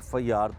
FIR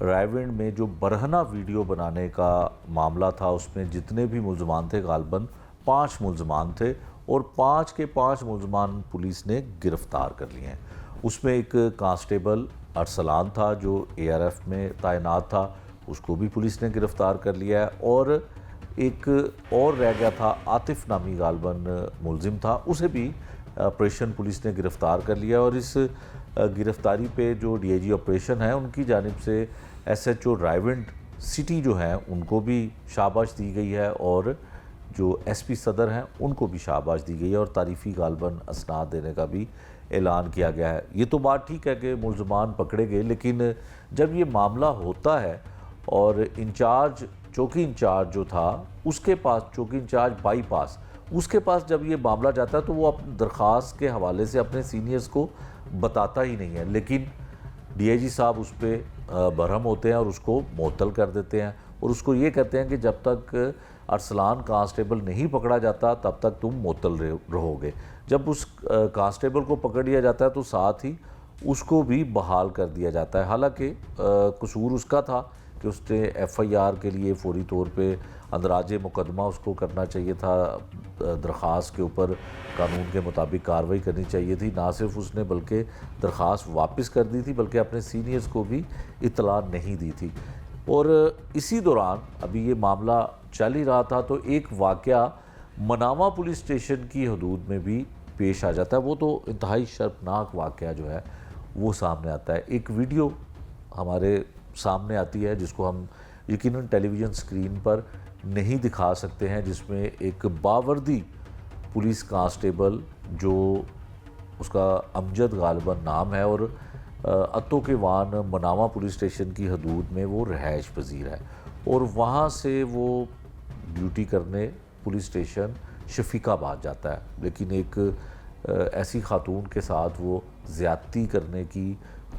Raiwind میں جو برہنہ video بنانے کا معاملہ تھا اس میں جتنے بھی ملزمان تھے غالباً 5 ملزمان تھے اور 5 کے 5 ملزمان پولیس نے گرفتار کر لیے ہیں۔ اس میں ایک کانسٹیبل ارسلان تھا جو ARF میں تعینات تھا، اس کو بھی پولیس نے گرفتار کر لیا ہے، اور ایک اور رہ گیا تھا عاطف نامی غالباً ملزم تھا، اسے بھی آپریشن پولیس نے گرفتار کر لیا، اور اس گرفتاری پہ جو DIG آپریشن ہے ان کی جانب سے SHO رائیونڈ سٹی جو ہیں ان کو بھی شاباش دی گئی ہے، اور جو SP صدر ہیں ان کو بھی شاباش دی گئی ہے، اور تعریفی غالباً اسناد دینے کا بھی اعلان کیا گیا ہے۔ یہ تو بات ٹھیک ہے کہ ملزمان پکڑے گئے، لیکن جب یہ معاملہ ہوتا ہے اور انچارج چوکی انچارج جو تھا اس کے پاس، چوکی انچارج بائی پاس، اس کے پاس جب یہ معاملہ جاتا ہے تو وہ اپنی درخواست کے حوالے سے اپنے سینئرز کو بتاتا ہی نہیں ہے، لیکن DIG صاحب اس پہ برہم ہوتے ہیں اور اس کو معطل کر دیتے ہیں، اور اس کو یہ کہتے ہیں کہ جب تک ارسلان کانسٹیبل نہیں پکڑا جاتا تب تک تم معطل رہو گے۔ جب اس کانسٹیبل کو پکڑ لیا جاتا ہے تو ساتھ ہی اس کو بھی بحال کر دیا جاتا ہے، حالانکہ قصور اس کا تھا کہ اس نے FIR کے لیے فوری طور پہ اندراج مقدمہ اس کو کرنا چاہیے تھا، درخواست کے اوپر قانون کے مطابق کارروائی کرنی چاہیے تھی، نہ صرف اس نے بلکہ درخواست واپس کر دی تھی بلکہ اپنے سینئرز کو بھی اطلاع نہیں دی تھی۔ اور اسی دوران ابھی یہ معاملہ چل ہی رہا تھا تو ایک واقعہ مناوا پولیس اسٹیشن کی حدود میں بھی پیش آ جاتا ہے، وہ تو انتہائی شرمناک واقعہ جو ہے وہ سامنے آتا ہے۔ ایک ویڈیو ہمارے سامنے آتی ہے جس کو ہم یقیناً ٹیلی ویژن سکرین پر نہیں دکھا سکتے ہیں، جس میں ایک باوردی پولیس کانسٹیبل جو اس کا امجد غالباً نام ہے اور اتو کے وان مناوا پولیس اسٹیشن کی حدود میں وہ رہائش پذیر ہے، اور وہاں سے وہ ڈیوٹی کرنے پولیس اسٹیشن شفیق آباد جاتا ہے، لیکن ایک ایسی خاتون کے ساتھ وہ زیادتی کرنے کی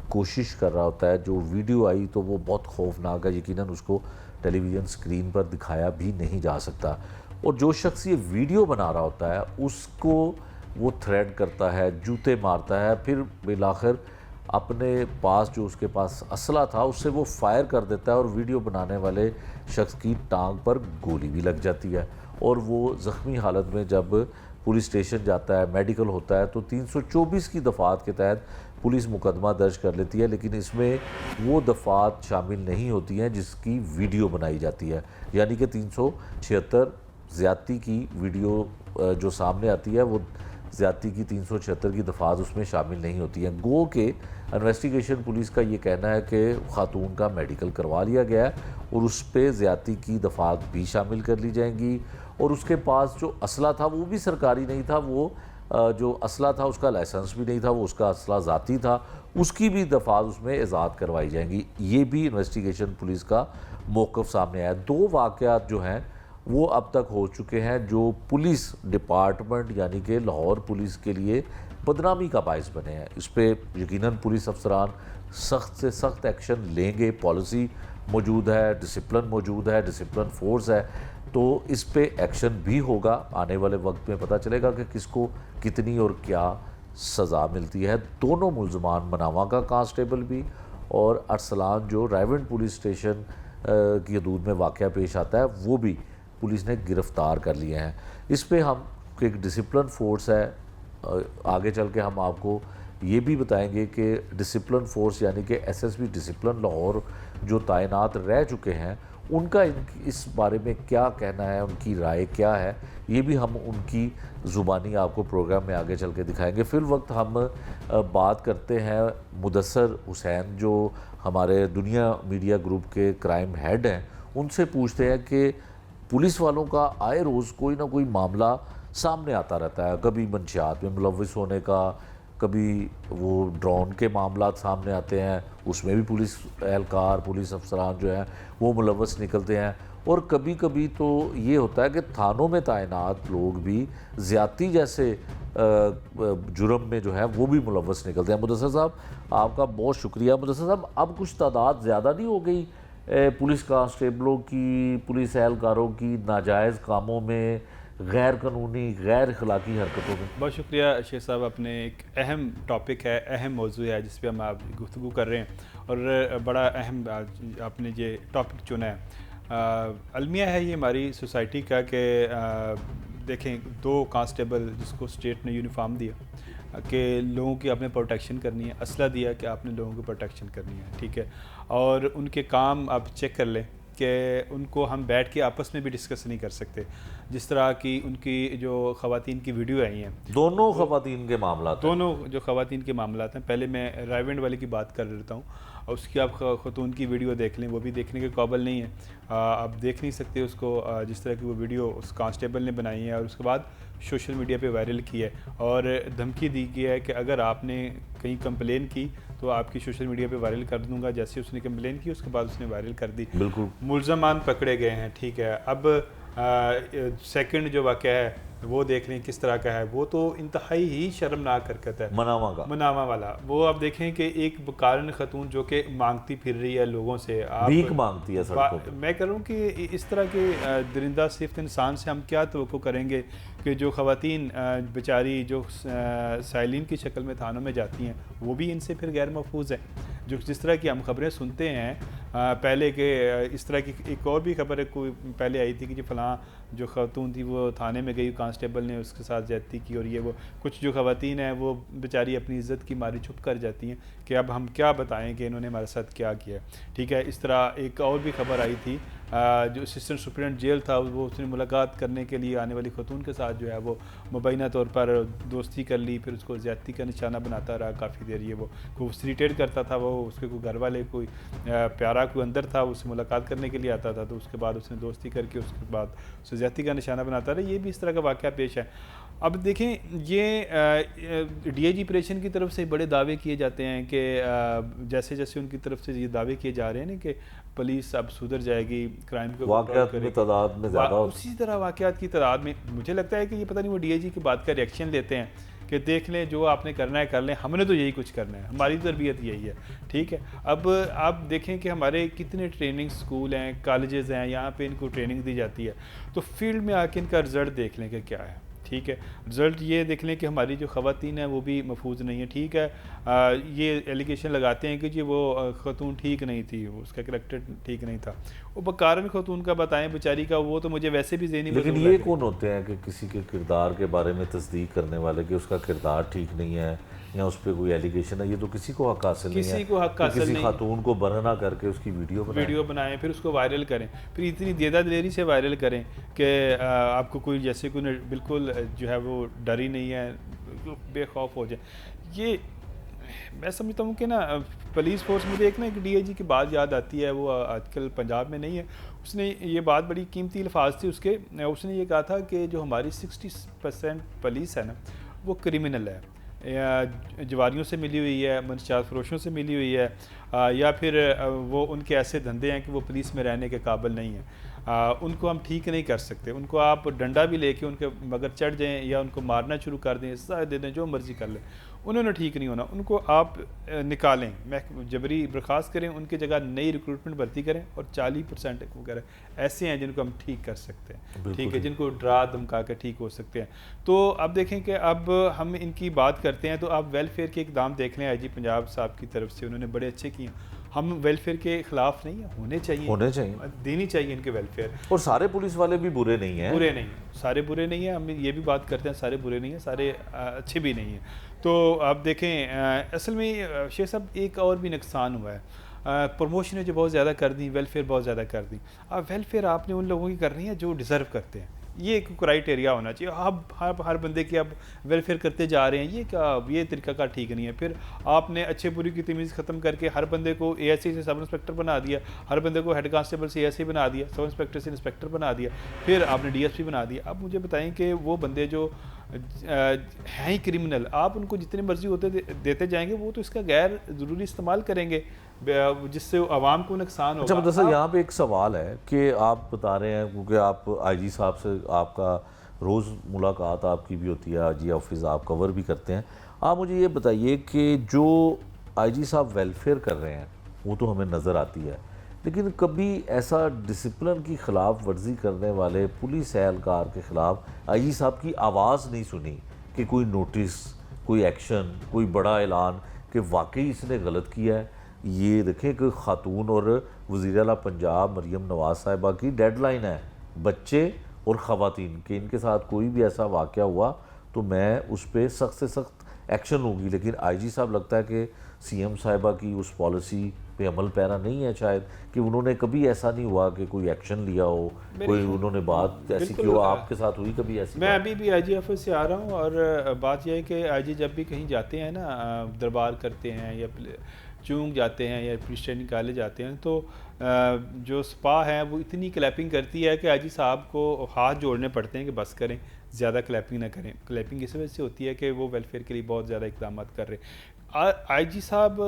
کوشش کر رہا ہوتا ہے۔ جو ویڈیو آئی تو وہ بہت خوفناک ہے، یقیناً اس کو ٹیلی ویژن سکرین پر دکھایا بھی نہیں جا سکتا، اور جو شخص یہ ویڈیو بنا رہا ہوتا ہے اس کو وہ تھریڈ کرتا ہے، جوتے مارتا ہے، پھر بالآخر اپنے پاس جو اس کے پاس اسلحہ تھا اس سے وہ فائر کر دیتا ہے، اور ویڈیو بنانے والے شخص کی ٹانگ پر گولی بھی لگ جاتی ہے، اور وہ زخمی حالت میں جب پولیس اسٹیشن جاتا ہے، میڈیکل ہوتا ہے تو 324 کی دفعات کے تحت پولیس مقدمہ درج کر لیتی ہے، لیکن اس میں وہ دفعات شامل نہیں ہوتی ہیں جس کی ویڈیو بنائی جاتی ہے، یعنی کہ 376 زیادتی کی ویڈیو جو سامنے آتی ہے وہ زیادتی کی 376 کی دفعات اس میں شامل نہیں ہوتی ہیں۔ گو کہ انویسٹیگیشن پولیس کا یہ کہنا ہے کہ خاتون کا میڈیکل کروا لیا گیا ہے اور اس پہ زیادتی کی دفعات بھی شامل کر لی جائیں گی، اور اس کے پاس جو اسلحہ تھا وہ بھی سرکاری نہیں تھا، وہ جو اسلحہ تھا اس کا لائسنس بھی نہیں تھا، وہ اس کا اسلحہ ذاتی تھا، اس کی بھی دفعات اس میں ایجاد کروائی جائیں گی۔ یہ بھی انویسٹیگیشن پولیس کا موقف سامنے آیا۔ 2 واقعات جو ہیں وہ اب تک ہو چکے ہیں جو پولیس ڈپارٹمنٹ یعنی کہ لاہور پولیس کے لیے بدنامی کا باعث بنے ہیں۔ اس پہ یقیناً پولیس افسران سخت سے سخت ایکشن لیں گے، پالیسی موجود ہے، ڈسپلن موجود ہے، ڈسپلن فورس ہے، تو اس پہ ایکشن بھی ہوگا۔ آنے والے وقت میں پتہ چلے گا کہ کس کو کتنی اور کیا سزا ملتی ہے۔ دونوں ملزمان مناوا کا کانسٹیبل بھی اور ارسلان جو رائیونڈ پولیس اسٹیشن کی حدود میں واقعہ پیش آتا ہے وہ بھی پولیس نے گرفتار کر لیے ہیں۔ اس پہ ہم ایک ڈسپلن فورس ہے، آگے چل کے ہم آپ کو یہ بھی بتائیں گے کہ ڈسپلن فورس یعنی کہ SSB ڈسپلن لاہور جو تعینات رہ چکے ہیں ان کا اس بارے میں کیا کہنا ہے، ان کی رائے کیا ہے، یہ بھی ہم ان کی زبانی آپ کو پروگرام میں آگے چل کے دکھائیں گے۔ فی الوقت ہم بات کرتے ہیں مدثر حسین جو ہمارے دنیا میڈیا گروپ کے کرائم ہیڈ ہیں، ان سے پوچھتے ہیں کہ پولیس والوں کا آئے روز کوئی نہ کوئی معاملہ سامنے آتا رہتا ہے، کبھی منشیات میں ملوث ہونے کا، کبھی وہ ڈرون کے معاملات سامنے آتے ہیں، اس میں بھی پولیس اہلکار پولیس افسران جو ہیں وہ ملوث نکلتے ہیں، اور کبھی کبھی تو یہ ہوتا ہے کہ تھانوں میں تعینات لوگ بھی زیادتی جیسے جرم میں جو ہے وہ بھی ملوث نکلتے ہیں۔ مدثر صاحب آپ کا بہت شکریہ۔ مدثر صاحب اب کچھ تعداد زیادہ نہیں ہو گئی پولیس کانسٹیبلوں کی، پولیس اہلکاروں کی ناجائز کاموں میں غیر قانونی غیر اخلاقی حرکتوں میں؟ بہت شکریہ شیخ صاحب، اپنے ایک اہم ٹاپک ہے، اہم موضوع ہے جس پہ ہم آپ گفتگو کر رہے ہیں، اور بڑا اہم آپ نے یہ ٹاپک چنا ہے۔ المیہ ہے یہ ہماری سوسائٹی کا کہ دیکھیں 2 کانسٹیبل جس کو اسٹیٹ نے یونیفارم دیا کہ لوگوں کی آپ نے پروٹیکشن کرنی ہے، اسلحہ دیا کہ آپ نے لوگوں کی پروٹیکشن کرنی ہے، ٹھیک ہے، اور ان کے کام آپ چیک کر لیں کہ ان کو ہم بیٹھ کے آپس میں بھی ڈسکس نہیں کر سکتے، جس طرح کی ان کی جو خواتین کی ویڈیو آئی ہیں، دونوں خواتین کے معاملات ہیں۔ دونوں جو خواتین کے معاملات ہیں، پہلے میں رائیونڈ والے کی بات کر لیتا ہوں، اور اس کی آپ خاتون کی ویڈیو دیکھ لیں، وہ بھی دیکھنے کے قابل نہیں ہے، آپ دیکھ نہیں سکتے اس کو، جس طرح کی وہ ویڈیو اس کانسٹیبل نے بنائی ہے اور اس کے بعد سوشل میڈیا پہ وائرل کی ہے، اور دھمکی دی گئی ہے کہ اگر آپ نے کہیں کمپلین کی تو آپ کی سوشل میڈیا پہ وائرل کر دوں گا۔ جیسے اس نے کمپلین کی اس کے بعد اس نے وائرل کر دی، بالکل ملزمان پکڑے گئے ہیں، ٹھیک ہے۔ اب سیکنڈ جو واقعہ ہے وہ دیکھ لیں کس طرح کا ہے، وہ تو انتہائی ہی شرمناک حرکت ہے، مناوا والا۔ وہ آپ دیکھیں کہ ایک بکارن خاتون جو کہ مانگتی پھر رہی ہے لوگوں سے، بھیک مانگتی ہے سڑکوں پہ۔ میں کہہ رہا ہوں کہ اس طرح کے درندہ صفت انسان سے ہم کیا توقع کریں گے کہ جو خواتین بیچاری جو سائلین کی شکل میں تھانوں میں جاتی ہیں وہ بھی ان سے پھر غیر محفوظ ہیں۔ جو جس طرح کی ہم خبریں سنتے ہیں پہلے کہ اس طرح کی ایک اور بھی خبر کوئی پہلے آئی تھی کہ فلاں جو خاتون تھی وہ تھانے میں گئی، کانسٹیبل نے اس کے ساتھ زیادتی کی، اور یہ وہ کچھ جو خواتین ہیں وہ بیچاری اپنی عزت کی ماری چھپ کر جاتی ہیں کہ اب ہم کیا بتائیں کہ انہوں نے ہمارے ساتھ کیا کیا، ٹھیک ہے۔ اس طرح ایک اور بھی خبر آئی تھی، جو اسسٹنٹ سپرنٹینڈنٹ جیل تھا وہ اس نے ملاقات کرنے کے لیے آنے والی خاتون کے ساتھ جو ہے وہ مبینہ طور پر دوستی کر لی، پھر اس کو زیادتی کا نشانہ بناتا رہا کافی دیر، یہ وہ کو فیسیلیٹیٹ کرتا تھا، وہ اس کے کوئی گھر والے کوئی پیارا کوئی اندر تھا اس سے ملاقات کرنے کے لیے آتا تھا، تو اس کے بعد اس نے دوستی کر کے اس کے بعد اس سے زیادتی کا نشانہ بناتا رہا۔ یہ بھی اس طرح کا واقعہ پیش ہے۔ اب دیکھیں یہ ڈی آئی جی آپریشن کی طرف سے بڑے دعوے کیے جاتے ہیں کہ جیسے جیسے ان کی طرف سے یہ دعوے کیے جا رہے ہیں کہ پولیس اب سدھر جائے گی، کرائم کو واقعات کی تعداد میں زیادہ اسی طرح واقعات کی تعداد میں مجھے لگتا ہے کہ یہ پتہ نہیں وہ ڈی آئی جی کی بات کا ریئیکشن لیتے ہیں کہ دیکھ لیں جو آپ نے کرنا ہے کر لیں، ہم نے تو یہی کچھ کرنا ہے، ہماری تربیت یہی ہے، ٹھیک ہے۔ اب آپ دیکھیں کہ ہمارے کتنے ٹریننگ سکول ہیں، کالجز ہیں، یہاں پہ ان کو ٹریننگ دی جاتی ہے، تو فیلڈ میں آ کے ان کا رزلٹ دیکھ لیں کہ کیا ہے، ٹھیک ہے۔ رزلٹ یہ دیکھ لیں کہ ہماری جو خواتین ہیں وہ بھی محفوظ نہیں ہیں، ٹھیک ہے۔ یہ ایلیگیشن لگاتے ہیں کہ جی وہ خاتون ٹھیک نہیں تھی، اس کا کریکٹر ٹھیک نہیں تھا، وہ بکارن خاتون کا بتائیں بیچاری کا، وہ تو مجھے ویسے بھی ذہنی، لیکن یہ کون ہوتے ہیں کہ کسی کے کردار کے بارے میں تصدیق کرنے والے کہ اس کا کردار ٹھیک نہیں ہے یا اس پہ کوئی ایلیگیشن ہے؟ یہ تو کسی کو حق حاصل نہیں ہے، کسی کو حق حاصل کسی نہیں، خاتون کو برہنہ کر کے اس کی ویڈیو بنائیں پھر اس کو وائرل کریں، پھر اتنی دیدہ دلیری سے وائرل کریں کہ آپ کو کوئی جیسے کوئی بالکل جو ہے وہ ڈر ہی نہیں ہے، بے خوف ہو جائے۔ یہ میں سمجھتا ہوں کہ نا پولیس فورس، مجھے ایک نا ایک ڈی آئی جی کی بات یاد آتی ہے، وہ آج کل پنجاب میں نہیں ہے، اس نے یہ بات بڑی قیمتی الفاظ تھی اس کے، اس نے یہ کہا تھا کہ جو ہماری 60% پولیس ہے نا وہ کرمنل ہے، جواریوں سے ملی ہوئی ہے، منشیات فروشوں سے ملی ہوئی ہے، یا پھر وہ ان کے ایسے دھندے ہیں کہ وہ پولیس میں رہنے کے قابل نہیں ہیں، ان کو ہم ٹھیک نہیں کر سکتے، ان کو آپ ڈنڈا بھی لے کے ان کے مگر چڑھ جائیں یا ان کو مارنا شروع کر دیں، سزا دے دیں، جو مرضی کر لیں، انہوں نے ٹھیک نہیں ہونا، ان کو آپ نکالیں، جبری برخاست کریں، ان کی جگہ نئی ریکروٹمنٹ بھرتی کریں، اور 40% وغیرہ ایسے ہیں جن کو ہم ٹھیک کر سکتے ہیں، ٹھیک ہے، جن کو ڈرا دھمکا کے ٹھیک ہو سکتے ہیں۔ تو اب دیکھیں کہ اب ہم ان کی بات کرتے ہیں تو آپ ویلفیئر کے اقدام دیکھ لیں، آئی جی پنجاب صاحب کی طرف سے انہوں نے بڑے اچھے کیے، ہم ویلفیئر کے خلاف نہیں ہیں، ہونے چاہیے، دینی چاہیے ان کے ویلفیئر، اور سارے پولیس والے بھی برے نہیں ہیں، سارے برے نہیں ہیں، ہم یہ بھی بات کرتے ہیں سارے برے نہیں ہیں، سارے اچھے بھی نہیں ہیں۔ تو آپ دیکھیں اصل میں شیخ صاحب ایک اور بھی نقصان ہوا ہے، پروموشنیں جو بہت زیادہ کر دیں، ویلفیئر بہت زیادہ کر دیں، اب ویلفیئر آپ نے ان لوگوں کی کرنی ہے جو ڈیزرو کرتے ہیں، یہ ایک کرائٹیریا ہونا چاہیے، اب ہر بندے کی اب ویلفیئر کرتے جا رہے ہیں، یہ طریقہ کار ٹھیک نہیں ہے۔ پھر آپ نے اچھے بری کی تمیز ختم کر کے ہر بندے کو اے ایس سی سے سب انسپیکٹر بنا دیا، ہر بندے کو ہیڈ کانسٹیبل سے اے ایس سی بنا دیا، سب انسپیکٹر سے انسپیکٹر بنا دیا، پھر آپ نے ڈی ایس پی بنا دیا۔ اب مجھے بتائیں کہ وہ بندے جو ہیں ہی کرمنل، آپ ان کو جتنے مرضی ہوتے دیتے جائیں گے، وہ تو اس کا غیر ضروری استعمال کریں گے جس سے عوام کو نقصان ہوگا۔ اچھا مدثر، یہاں پہ ایک سوال ہے کہ آپ بتا رہے ہیں کیونکہ آپ آئی جی صاحب سے آپ کا روز ملاقات آپ کی بھی ہوتی ہے، آئی جی آفس آپ کور بھی کرتے ہیں، آپ مجھے یہ بتائیے کہ جو آئی جی صاحب ویلفیئر کر رہے ہیں وہ تو ہمیں نظر آتی ہے، لیکن کبھی ایسا ڈسپلن کی خلاف ورزی کرنے والے پولیس اہلکار کے خلاف آئی جی صاحب کی آواز نہیں سنی کہ کوئی نوٹس، کوئی ایکشن، کوئی بڑا اعلان کہ واقعی اس نے غلط کیا ہے؟ یہ دیکھیں کہ خاتون اور وزیر اعلیٰ پنجاب مریم نواز صاحبہ کی ڈیڈ لائن ہے، بچے اور خواتین، کہ ان کے ساتھ کوئی بھی ایسا واقعہ ہوا تو میں اس پہ سخت سے سخت ایکشن لوں گی. لیکن آئی جی صاحب لگتا ہے کہ سی ایم صاحبہ کی اس پالیسی پہ عمل پیرا نہیں ہے شاید، کہ انہوں نے کبھی ایسا نہیں ہوا کہ کوئی ایکشن لیا ہو، کوئی انہوں نے بات ایسی کی ہو. آپ کے ساتھ ہوئی کبھی ایسی؟ میں ابھی بھی آئی جی آفس سے آ رہا ہوں، اور بات یہ ہے کہ آئی جی جب بھی کہیں جاتے ہیں نا، دربار کرتے ہیں یا چونگ جاتے ہیں یا پولیس ٹریننگ کالج جاتے ہیں، تو جو سپا ہے وہ اتنی کلیپنگ کرتی ہے کہ آئی جی صاحب کو ہاتھ جوڑنے پڑتے ہیں کہ بس کریں، زیادہ کلیپنگ نہ کریں. کلیپنگ اس وجہ سے ہوتی ہے کہ وہ ویلفیئر کے لیے بہت زیادہ اقدامات کر رہے ہیں. آئی جی صاحب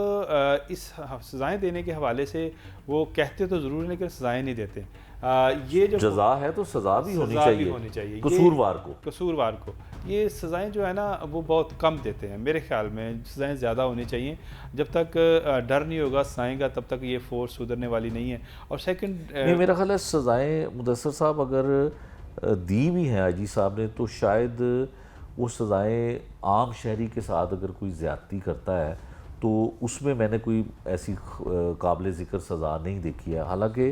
اس سزائیں دینے کے حوالے سے وہ کہتے تو ضرور ہیں لیکن سزائیں نہیں دیتے. یہ جو جزا ہے تو سزا بھی ہونی چاہیے قصوروار کو. یہ سزائیں جو ہے نا وہ بہت کم دیتے ہیں. میرے خیال میں سزائیں زیادہ ہونی چاہیے. جب تک ڈر نہیں ہوگا سزائیں کا تب تک یہ فورس سدھرنے والی نہیں ہے. اور سیکنڈ میرا خیال ہے سزائیں مدثر صاحب اگر دی بھی ہیں آئی جی صاحب نے تو شاید وہ سزائیں عام شہری کے ساتھ اگر کوئی زیادتی کرتا ہے تو اس میں نے کوئی ایسی قابل ذکر سزا نہیں دیکھی ہے. حالانکہ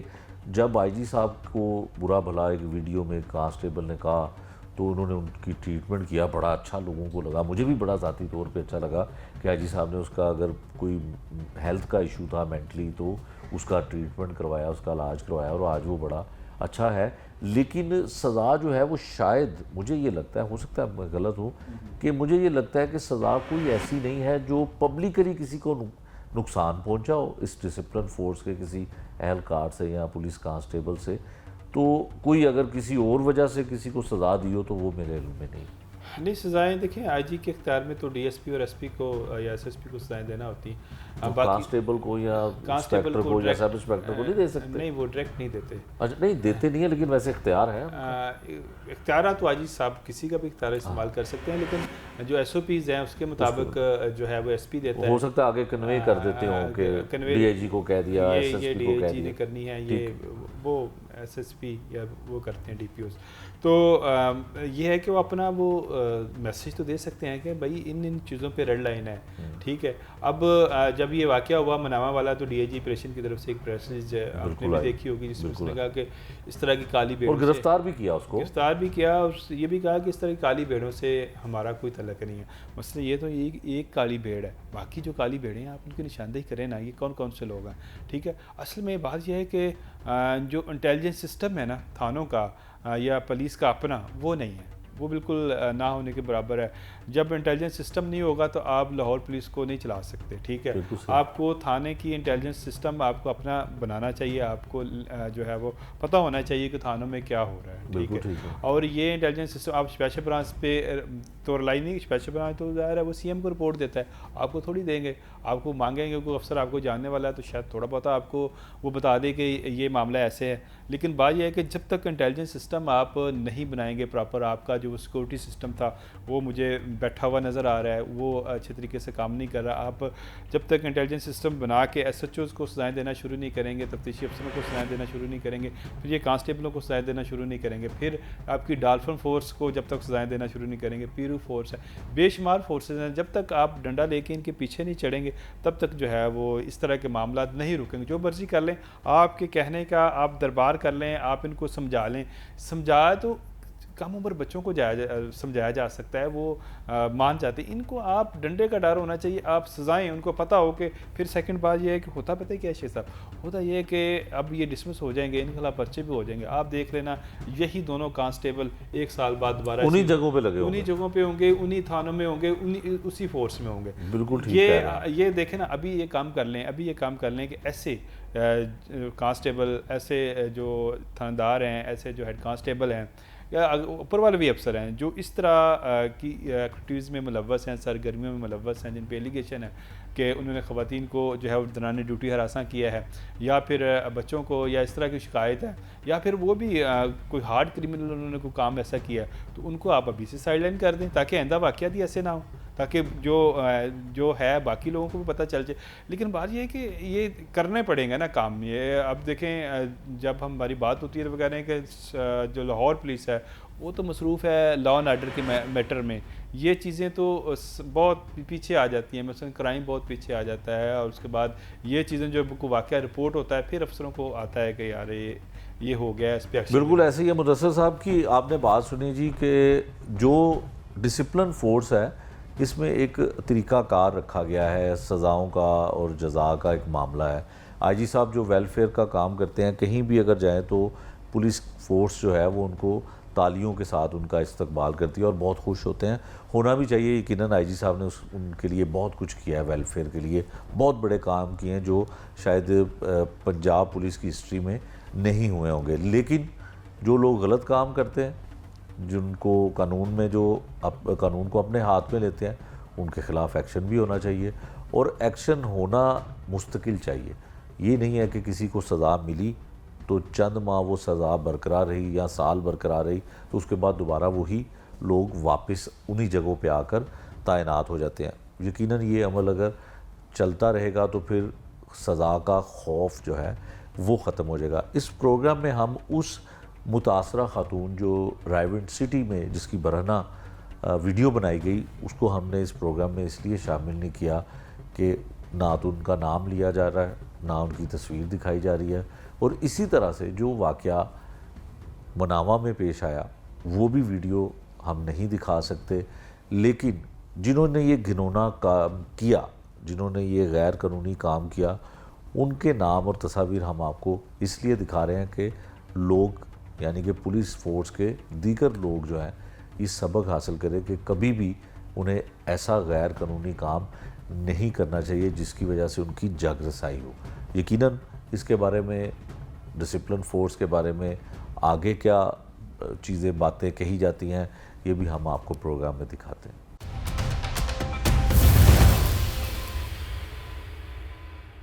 جب آئی جی صاحب کو برا بھلا ایک ویڈیو میں کانسٹیبل نے کہا تو انہوں نے ان کی ٹریٹمنٹ کیا، بڑا اچھا لوگوں کو لگا، مجھے بھی بڑا ذاتی طور پہ اچھا لگا کہ آئی جی صاحب نے اس کا اگر کوئی ہیلتھ کا ایشو تھا مینٹلی تو اس کا ٹریٹمنٹ کروایا، اس کا علاج کروایا، اور آج وہ بڑا اچھا ہے. لیکن سزا جو ہے وہ شاید مجھے یہ لگتا ہے، ہو سکتا ہے میں غلط ہوں، کہ مجھے یہ لگتا ہے کہ سزا کوئی ایسی نہیں ہے جو پبلکلی کسی کو نقصان پہنچا ہو اس ڈسپلن فورس کے کسی اہلکار سے یا پولیس کانسٹیبل سے. تو کوئی اگر کسی اور وجہ سے کسی کو سزا دی ہو تو وہ میرے علم میں نہیں. سزائیں دیکھیں آئی جی کے اختیار میں تو ڈی ایس پی اور ایس پی کو یا ایس ایس پی کو سزائیں دینا ہوتی ہیں. کانسٹیبل کو یا انسپیکٹر کو یا سب انسپیکٹر کو نہیں دے سکتے؟ نہیں، وہ ڈائریکٹ نہیں دیتے. اچھا نہیں دیتے نہیں ہیں، لیکن ویسے اختیار ہے. اختیارات تو آئی جی صاحب کسی کا بھی اختیار استعمال کر سکتے ہیں، لیکن جو ایس او پیز ہیں اس کے مطابق جو ہے وہ ایس پی دیتا ہے. ہو سکتا ہے آگے کنوے کر دیتے ہوں کہ ڈی آئی جی کو کہہ دیا، ایس ایس یہ پی ڈی کو آئی کہہ جی نے دیا. کرنی ہے، یہ وہ ایس ایس پی یا وہ کرتے ہیں ڈی پی اوز. تو یہ ہے کہ وہ اپنا وہ میسیج تو دے سکتے ہیں کہ بھائی ان چیزوں پہ ریڈ لائن ہے، ٹھیک ہے. اب جب یہ واقعہ ہوا مناما والا تو ڈی آئی جی آپریشن کی طرف سے ایک میسیج آپ نے بھی دیکھی ہوگی جس میں اس نے کہا کہ اس طرح کی کالی بھیڑوں سے، اور گرفتار بھی کیا اس کو، گرفتار بھی کیا، اور یہ بھی کہا کہ اس طرح کی کالی بھیڑوں سے ہمارا کوئی تعلق نہیں ہے. مثلا یہ تو ایک کالی بھیڑ ہے، باقی جو کالی بھیڑیں ہیں آپ ان کی نشاندہی کریں نا، یہ کون کون سے لوگ ہیں، ٹھیک ہے. اصل میں بات یہ ہے کہ جو انٹیلیجنس سسٹم ہے نا تھانوں کا یا پولیس کا اپنا، وہ نہیں ہے، وہ بالکل نہ ہونے کے برابر ہے. جب انٹیلیجنس سسٹم نہیں ہوگا تو آپ لاہور پولیس کو نہیں چلا سکتے، ٹھیک ہے. آپ کو تھانے کی انٹیلیجنس سسٹم آپ کو اپنا بنانا چاہیے، آپ کو جو ہے وہ پتہ ہونا چاہیے کہ تھانوں میں کیا ہو رہا ہے، ٹھیک ہے. اور یہ انٹیلیجنس سسٹم آپ اسپیشل برانچ پہ تو لائی نہیں، اسپیشل برانچ تو ظاہر ہے وہ سی ایم کو رپورٹ دیتا ہے، آپ کو تھوڑی دیں گے. آپ کو مانگیں گے کوئی افسر آپ کو جاننے والا ہے تو شاید تھوڑا بہت آپ کو وہ بتا دے کہ یہ معاملہ ایسے ہے. لیکن بات یہ ہے کہ جب تک انٹیلیجنس سسٹم آپ نہیں بنائیں گے پراپر، آپ کا جو سیکورٹی سسٹم تھا وہ مجھے بیٹھا ہوا نظر آ رہا ہے، وہ اچھے طریقے سے کام نہیں کر رہا. آپ جب تک انٹیلیجنس سسٹم بنا کے ایس ایچ اوز کو سزائیں دینا شروع نہیں کریں گے، تفتیشی افسروں کو سزائیں دینا شروع نہیں کریں گے، پھر یہ کانسٹیبلوں کو سزائیں دینا شروع نہیں کریں گے، پھر آپ کی ڈالفن فورس کو جب تک سزائیں دینا شروع نہیں کریں گے، پیرو فورس ہے، بے شمار فورسز ہیں. جب تک آپ ڈنڈا لے کے ان کے پیچھے نہیں چڑھیں گے تب تک جو ہے وہ اس طرح کے معاملات نہیں رکیں گے. جو مرضی کر لیں، آپ کے کہنے کا آپ دربار کر لیں، آپ ان کو سمجھا لیں، سمجھایا تو کم عمر بچوں کو سمجھایا جا سکتا ہے، وہ مان جاتے ہیں. ان کو آپ ڈنڈے کا ڈر ہونا چاہیے، آپ سزائیں ان کو پتہ ہو کہ پھر سیکنڈ بات یہ ہے کہ ہوتا پتہ کیا شیخ صاحب، ہوتا یہ ہے کہ اب یہ ڈسمس ہو جائیں گے، ان کے خلاف پرچے بھی ہو جائیں گے. آپ دیکھ لینا یہی دونوں کانسٹیبل ایک سال بعد دوبارہ انہی جگہوں پہ لگے انہی جگہوں پہ ہوں گے، انہی تھانوں میں ہوں گے، اسی فورس میں ہوں گے. بالکل ٹھیک ہے. یہ دیکھیں نا، ابھی یہ کام کر لیں کہ ایسے کانسٹیبل، ایسے جو تھاندار ہیں، ایسے جو ہیڈ کانسٹیبل ہیں یا اوپر والے بھی افسر ہیں جو اس طرح کی ایکٹیویٹیز میں ملوث ہیں، سرگرمیوں میں ملوث ہیں، جن پہ ایلیگیشن ہے کہ انہوں نے خواتین کو جو ہے دوران ڈیوٹی ہراساں کیا ہے، یا پھر بچوں کو، یا اس طرح کی شکایت ہے، یا پھر وہ بھی کوئی ہارڈ کرمنل انہوں نے کوئی کام ایسا کیا ہے، تو ان کو آپ ابھی سے سائیڈ لائن کر دیں تاکہ آئندہ واقعات ہی ایسے نہ ہوں. تاکہ جو ہے باقی لوگوں کو بھی پتہ چل جائے. لیکن بات یہ ہے کہ یہ کرنے پڑیں گے نا کام. یہ اب دیکھیں جب ہماری بات ہوتی ہے تو وہ کہہ رہے ہیں کہ جو لاہور پولیس ہے وہ تو مصروف ہے لا اینڈ آرڈر کے میٹر میں. یہ چیزیں تو بہت پیچھے آ جاتی ہیں. مثلا کرائم بہت پیچھے آ جاتا ہے اور اس کے بعد یہ چیزیں جو کوئی واقعہ رپورٹ ہوتا ہے پھر افسروں کو آتا ہے کہ یار یہ ہو گیا اس پہ ایکشن. بالکل ایسے ہی ہے مدثر صاحب کی آپ نے بات سنی جی کہ جو ڈسپلن فورس ہے اس میں ایک طریقہ کار رکھا گیا ہے, سزاؤں کا اور جزا کا ایک معاملہ ہے. آئی جی صاحب جو ویلفیئر کا کام کرتے ہیں کہیں بھی اگر جائیں تو پولیس فورس جو ہے وہ ان کو تالیوں کے ساتھ ان کا استقبال کرتی ہے اور بہت خوش ہوتے ہیں. ہونا بھی چاہیے. یقیناً آئی جی صاحب نے ان کے لیے بہت کچھ کیا ہے, ویلفیئر کے لیے بہت بڑے کام کیے ہیں جو شاید پنجاب پولیس کی ہسٹری میں نہیں ہوئے ہوں گے. لیکن جو لوگ غلط کام کرتے ہیں, جن کو قانون میں جو قانون کو اپنے ہاتھ میں لیتے ہیں, ان کے خلاف ایکشن بھی ہونا چاہیے اور ایکشن ہونا مستقل چاہیے. یہ نہیں ہے کہ کسی کو سزا ملی تو چند ماہ وہ سزا برقرار رہی یا سال برقرار رہی تو اس کے بعد دوبارہ وہی لوگ واپس انہی جگہوں پہ آ کر تعینات ہو جاتے ہیں. یقیناً یہ عمل اگر چلتا رہے گا تو پھر سزا کا خوف جو ہے وہ ختم ہو جائے گا. اس پروگرام میں ہم اس متاثرہ خاتون جو رائیونڈ سٹی میں جس کی برہنہ ویڈیو بنائی گئی اس کو ہم نے اس پروگرام میں اس لیے شامل نہیں کیا کہ نہ تو ان کا نام لیا جا رہا ہے نہ ان کی تصویر دکھائی جا رہی ہے, اور اسی طرح سے جو واقعہ منامہ میں پیش آیا وہ بھی ویڈیو ہم نہیں دکھا سکتے. لیکن جنہوں نے یہ گھنونا کام کیا, جنہوں نے یہ غیر قانونی کام کیا, ان کے نام اور تصاویر ہم آپ کو اس لیے دکھا رہے ہیں کہ لوگ یعنی کہ پولیس فورس کے دیگر لوگ جو ہیں یہ سبق حاصل کریں کہ کبھی بھی انہیں ایسا غیر قانونی کام نہیں کرنا چاہیے جس کی وجہ سے ان کی جگ رسائی ہو. یقیناً اس کے بارے میں ڈسپلن فورس کے بارے میں آگے کیا چیزیں باتیں کہی جاتی ہیں یہ بھی ہم آپ کو پروگرام میں دکھاتے ہیں.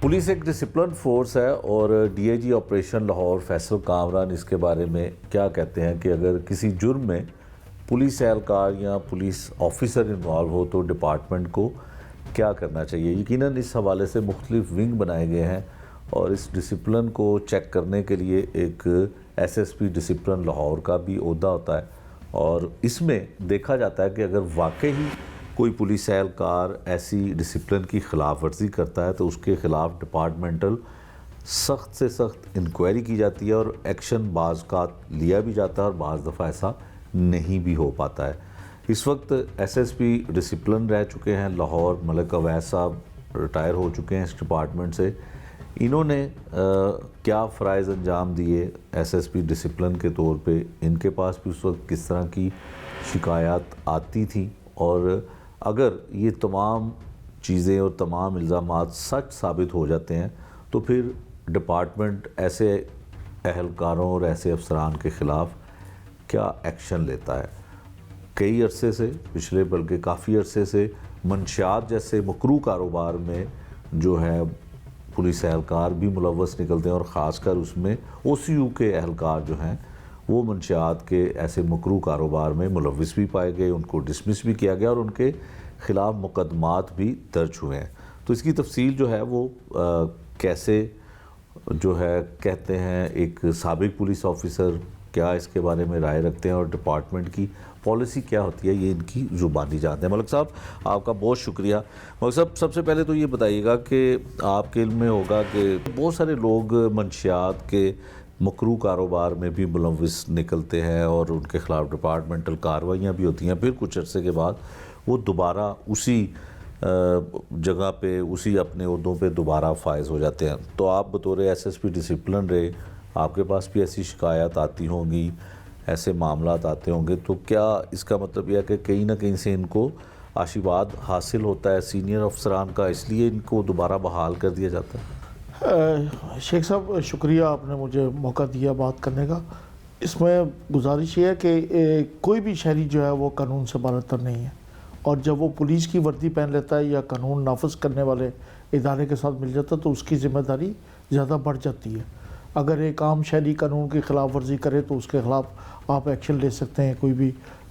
پولیس ایک ڈسپلن فورس ہے اور D I G operation Lahore Faisal Kamran اس کے بارے میں کیا کہتے ہیں کہ اگر کسی جرم میں پولیس اہلکار یا پولیس آفیسر انوالو ہو تو ڈپارٹمنٹ کو کیا کرنا چاہیے. یقیناً اس حوالے سے مختلف ونگ بنائے گئے ہیں اور اس ڈسپلن کو چیک کرنے کے لیے ایک S S P discipline Lahore کا بھی عہدہ ہوتا ہے اور اس میں دیکھا جاتا ہے کہ اگر واقعی کوئی پولیس اہلکار ایسی ڈسپلن کی خلاف ورزی کرتا ہے تو اس کے خلاف ڈپارٹمنٹل سخت سے سخت انکوائری کی جاتی ہے اور ایکشن بعض کا لیا بھی جاتا ہے اور بعض دفعہ ایسا نہیں بھی ہو پاتا ہے. اس وقت ایس ایس پی ڈسپلن رہ چکے ہیں لاہور ملک اویس صاحب ریٹائر ہو چکے ہیں اس ڈپارٹمنٹ سے. انہوں نے کیا فرائض انجام دیے ایس ایس پی ڈسپلن کے طور پہ, ان کے پاس بھی اس وقت کس طرح کی شکایات آتی تھیں اور اگر یہ تمام چیزیں اور تمام الزامات سچ ثابت ہو جاتے ہیں تو پھر ڈپارٹمنٹ ایسے اہلکاروں اور ایسے افسران کے خلاف کیا ایکشن لیتا ہے. کئی عرصے سے پچھلے بلکہ کافی عرصے سے منشیات جیسے مکروہ کاروبار میں جو ہے پولیس اہلکار بھی ملوث نکلتے ہیں اور خاص کر اس میں او سی یو کے اہلکار جو ہیں وہ منشیات کے ایسے مکروہ کاروبار میں ملوث بھی پائے گئے, ان کو ڈسمس بھی کیا گیا اور ان کے خلاف مقدمات بھی درج ہوئے ہیں. تو اس کی تفصیل جو ہے وہ کیسے جو ہے کہتے ہیں ایک سابق پولیس آفیسر کیا اس کے بارے میں رائے رکھتے ہیں اور ڈپارٹمنٹ کی پالیسی کیا ہوتی ہے یہ ان کی زبانی جانتے ہیں. ملک صاحب آپ کا بہت شکریہ. ملک صاحب سب سے پہلے تو یہ بتائیے گا کہ آپ کے علم میں ہوگا کہ بہت سارے لوگ منشیات کے مکروہ کاروبار میں بھی ملوث نکلتے ہیں اور ان کے خلاف ڈپارٹمنٹل کارروائیاں بھی ہوتی ہیں, پھر کچھ عرصے کے بعد وہ دوبارہ اسی جگہ پہ اسی اپنے عہدوں پہ دوبارہ فائز ہو جاتے ہیں. تو آپ بطور ایس ایس پی ڈسپلن رہے, آپ کے پاس بھی ایسی شکایات آتی ہوں گی, ایسے معاملات آتے ہوں گے, تو کیا اس کا مطلب یہ ہے کہ کہیں نہ کہیں سے ان کو آشیواد حاصل ہوتا ہے سینئر افسران کا, اس لیے ان کو دوبارہ بحال کر دیا جاتا ہے؟ شیخ صاحب شکریہ, آپ نے مجھے موقع دیا بات کرنے کا. اس میں گزارش یہ ہے کہ کوئی بھی شہری جو ہے وہ قانون سے بالاتر نہیں ہے اور جب وہ پولیس کی وردی پہن لیتا ہے یا قانون نافذ کرنے والے ادارے کے ساتھ مل جاتا ہے تو اس کی ذمہ داری زیادہ بڑھ جاتی ہے. اگر ایک عام شہری قانون کی خلاف ورزی کرے تو اس کے خلاف آپ ایکشن لے سکتے ہیں, کوئی بھی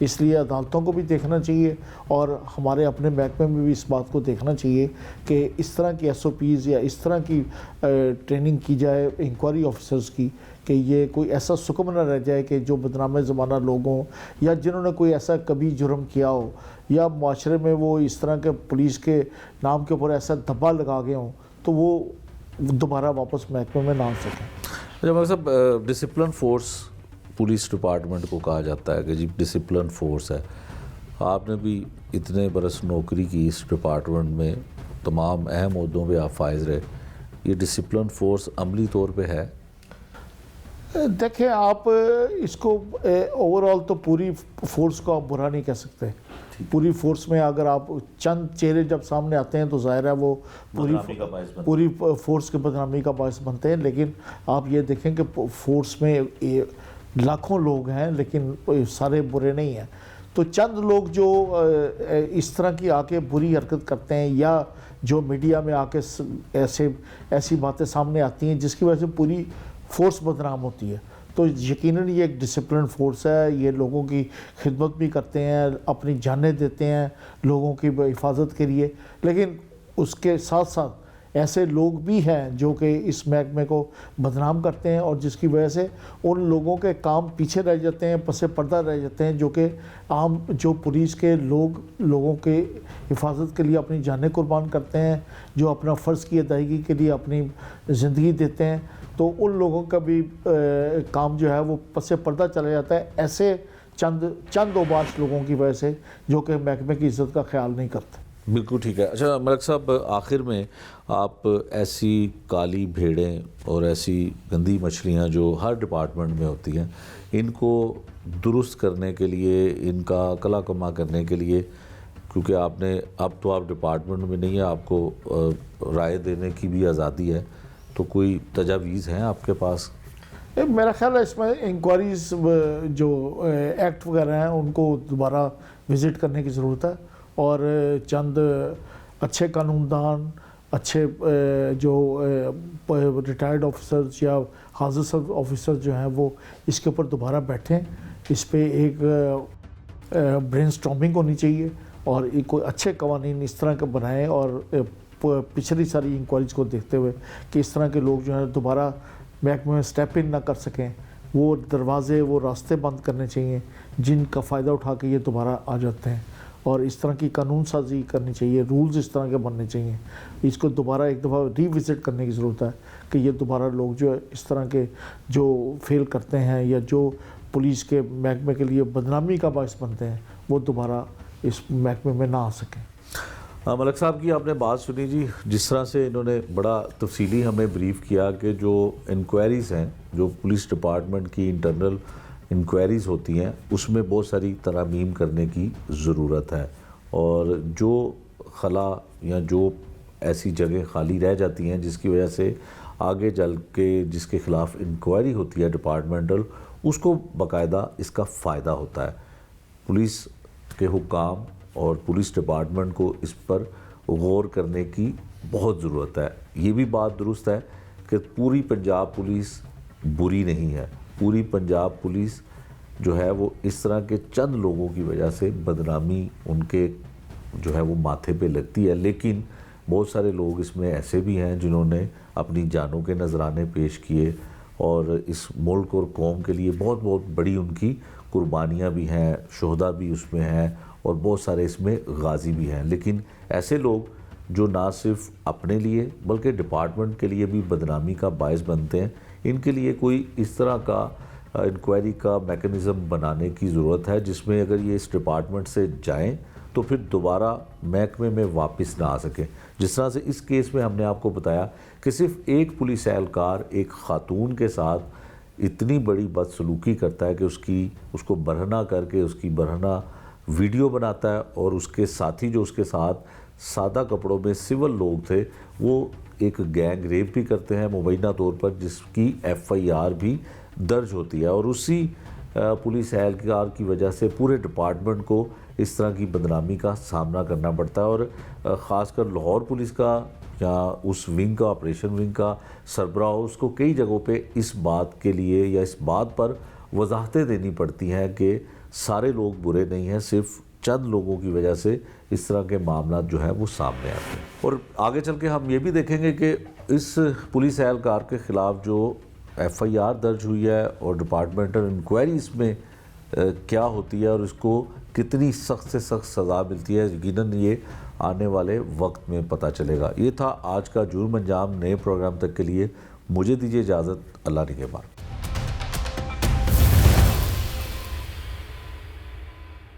اس لیے عدالتوں کو بھی دیکھنا چاہیے اور ہمارے اپنے محکمے میں بھی اس بات کو دیکھنا چاہیے کہ اس طرح کی ایس او پیز یا اس طرح کی ٹریننگ کی جائے انکوائری آفیسرز کی کہ یہ کوئی ایسا سکم نہ رہ جائے کہ جو بدنام زمانہ لوگ ہوں یا جنہوں نے کوئی ایسا کبھی جرم کیا ہو یا معاشرے میں وہ اس طرح کے پولیس کے نام کے اوپر ایسا دھبا لگا گئے ہوں تو وہ دوبارہ واپس محکمے میں نہ آ سکیں. جب صاحب ڈسپلن فورس پولیس ڈپارٹمنٹ کو کہا جاتا ہے کہ جی ڈسپلن فورس ہے, آپ نے بھی اتنے برس نوکری کی اس ڈپارٹمنٹ میں, تمام اہم عہدوں پہ آپ فائز رہے, یہ ڈسپلن فورس عملی طور پہ ہے؟ دیکھیں آپ اس کو اوور آل تو پوری فورس کو آپ برا نہیں کہہ سکتے. پوری فورس میں اگر آپ چند چہرے جب سامنے آتے ہیں تو ظاہر ہے وہ پوری فورس کے بدنامی کا باعث بنتے ہیں, لیکن آپ یہ دیکھیں کہ فورس میں لاکھوں لوگ ہیں لیکن سارے برے نہیں ہیں. تو چند لوگ جو اس طرح کی آ کے بری حرکت کرتے ہیں یا جو میڈیا میں آ کے ایسی باتیں سامنے آتی ہیں جس کی وجہ سے پوری فورس بدنام ہوتی ہے, تو یقیناً یہ ایک ڈسپلن فورس ہے. یہ لوگوں کی خدمت بھی کرتے ہیں, اپنی جانیں دیتے ہیں لوگوں کی حفاظت کے لیے, لیکن اس کے ساتھ ساتھ ایسے لوگ بھی ہیں جو کہ اس محکمے کو بدنام کرتے ہیں اور جس کی وجہ سے ان لوگوں کے کام پیچھے رہ جاتے ہیں, پس پردہ رہ جاتے ہیں, جو کہ عام جو پولیس کے لوگوں کے حفاظت کے لیے اپنی جانیں قربان کرتے ہیں, جو اپنا فرض کی ادائیگی کے لیے اپنی زندگی دیتے ہیں, تو ان لوگوں کا بھی کام جو ہے وہ پس پردہ چلا جاتا ہے ایسے چند اوباش لوگوں کی وجہ سے جو کہ محکمے کی عزت کا خیال نہیں کرتے. بالکل ٹھیک ہے. اچھا ملک صاحب, آخر میں آپ ایسی کالی بھیڑیں اور ایسی گندی مچھلیاں جو ہر ڈپارٹمنٹ میں ہوتی ہیں, ان کو درست کرنے کے لیے, ان کا کلا کما کرنے کے لیے, کیونکہ آپ نے اب تو آپ ڈپارٹمنٹ میں نہیں ہیں, آپ کو رائے دینے کی بھی آزادی ہے, تو کوئی تجاویز ہیں آپ کے پاس؟ میرا خیال ہے اس میں انکوائریز جو ایکٹ وغیرہ ہیں ان کو دوبارہ وزٹ کرنے کی ضرورت ہے, اور چند اچھے قانون دان, اچھے جو ریٹائرڈ آفیسرز یا حاضر آفیسرز جو ہیں وہ اس کے اوپر دوبارہ بیٹھیں, اس پہ ایک برین سٹارمنگ ہونی چاہیے اور ایک کوئی اچھے قوانین اس طرح کے بنائیں, اور پچھلی ساری انکوائریز کو دیکھتے ہوئے کہ اس طرح کے لوگ جو ہیں دوبارہ محکمے میں اسٹیپ ان نہ کر سکیں, وہ دروازے وہ راستے بند کرنے چاہیے جن کا فائدہ اٹھا کے یہ دوبارہ آ جاتے ہیں, اور اس طرح کی قانون سازی کرنی چاہیے, رولز اس طرح کے بننے چاہیے. اس کو دوبارہ ایک دفعہ ری وزٹ کرنے کی ضرورت ہے کہ یہ دوبارہ لوگ جو ہے اس طرح کے جو فیل کرتے ہیں یا جو پولیس کے محکمے کے لیے بدنامی کا باعث بنتے ہیں وہ دوبارہ اس محکمے میں نہ آ سکیں. ملک صاحب کی آپ نے بات سنی جی, جس طرح سے انہوں نے بڑا تفصیلی ہمیں بریف کیا کہ جو انکوائریز ہیں, جو پولیس ڈپارٹمنٹ کی انٹرنل انکوائریز ہوتی ہیں, اس میں بہت ساری ترامیم کرنے کی ضرورت ہے, اور جو خلا یا جو ایسی جگہیں خالی رہ جاتی ہیں جس کی وجہ سے آگے چل کے جس کے خلاف انکوائری ہوتی ہے ڈپارٹمنٹل, اس کو باقاعدہ اس کا فائدہ ہوتا ہے. پولیس کے حکام اور پولیس ڈپارٹمنٹ کو اس پر غور کرنے کی بہت ضرورت ہے. یہ بھی بات درست ہے کہ پوری پنجاب پولیس بری نہیں ہے, پوری پنجاب پولیس جو ہے وہ اس طرح کے چند لوگوں کی وجہ سے بدنامی ان کے جو ہے وہ ماتھے پہ لگتی ہے, لیکن بہت سارے لوگ اس میں ایسے بھی ہیں جنہوں نے اپنی جانوں کے نذرانے پیش کیے, اور اس ملک اور قوم کے لیے بہت بہت بڑی ان کی قربانیاں بھی ہیں, شہداء بھی اس میں ہیں, اور بہت سارے اس میں غازی بھی ہیں. لیکن ایسے لوگ جو نہ صرف اپنے لیے بلکہ ڈپارٹمنٹ کے لیے بھی بدنامی کا باعث بنتے ہیں, ان کے لیے کوئی اس طرح کا انکوائری کا میکنزم بنانے کی ضرورت ہے جس میں اگر یہ اس ڈپارٹمنٹ سے جائیں تو پھر دوبارہ محکمے میں واپس نہ آ سکیں. جس طرح سے اس کیس میں ہم نے آپ کو بتایا کہ صرف ایک پولیس اہلکار ایک خاتون کے ساتھ اتنی بڑی بدسلوکی کرتا ہے کہ اس کو برہنہ کر کے اس کی برہنہ ویڈیو بناتا ہے, اور اس کے ساتھی جو اس کے ساتھ سادہ کپڑوں میں سول لوگ تھے وہ ایک گینگ ریپ بھی کرتے ہیں مبینہ طور پر, جس کی FIR بھی درج ہوتی ہے, اور اسی پولیس اہلکار کی وجہ سے پورے ڈپارٹمنٹ کو اس طرح کی بدنامی کا سامنا کرنا پڑتا ہے. اور خاص کر لاہور پولیس کا یا اس ونگ کا, آپریشن ونگ کا سربراہ, اس کو کئی جگہوں پہ اس بات کے لیے یا اس بات پر وضاحتیں دینی پڑتی ہیں کہ سارے لوگ برے نہیں ہیں، صرف چند لوگوں کی وجہ سے اس طرح کے معاملات جو ہے وہ سامنے آتے ہیں۔ اور آگے چل کے ہم یہ بھی دیکھیں گے کہ اس پولیس اہلکار کے خلاف جو ایف آئی آر درج ہوئی ہے اور ڈپارٹمنٹل انکوائری اس میں کیا ہوتی ہے اور اس کو کتنی سخت سے سخت سزا ملتی ہے، یقیناً یہ آنے والے وقت میں پتہ چلے گا۔ یہ تھا آج کا جرم انجام۔ نئے پروگرام تک کے لیے مجھے دیجیے اجازت۔ اللہ نگہبان۔